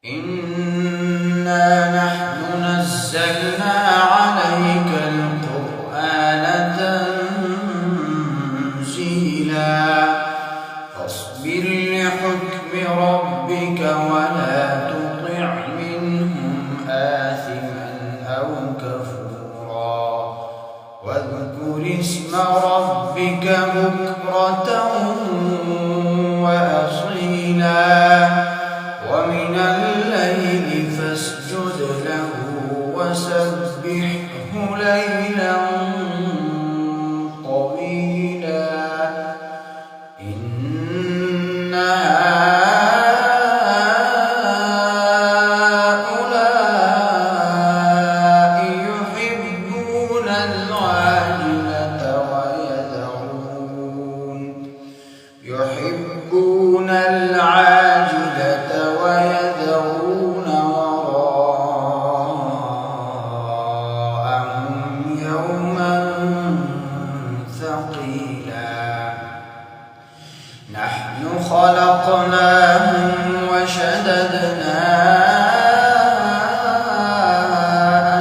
إنا نحن نزلنا عليك القرآن تنزيلا فاصبر لحكم ربك ولا تطع منهم آثما أو كفورا واذكر اسم ربك بكرة وأصيلا ومن الليل فاسجد له وسبحه ليلا طويلا إن هؤلاء يحبون العاجلة ويذرون وراءهم يوما ثقيلا نحن خلقناهم وشددنا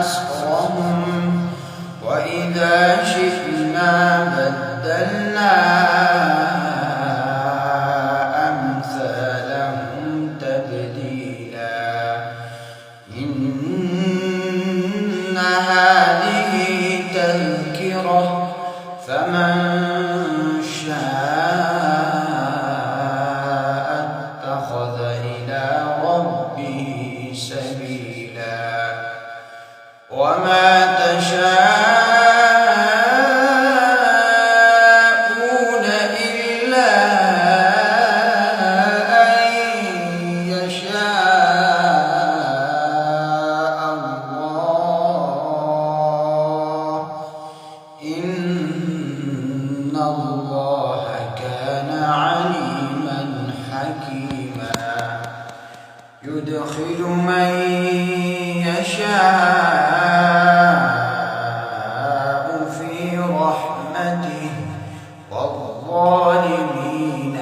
أسرهم وإذا شئنا بدلنا إن هذه تذكرة فمن شاء اتخذ إلى ربه سبيلا وما تشاءون إلا أن يشاء إن الله كان عليما حكيما يدخل من يشاء في رحمته والظالمين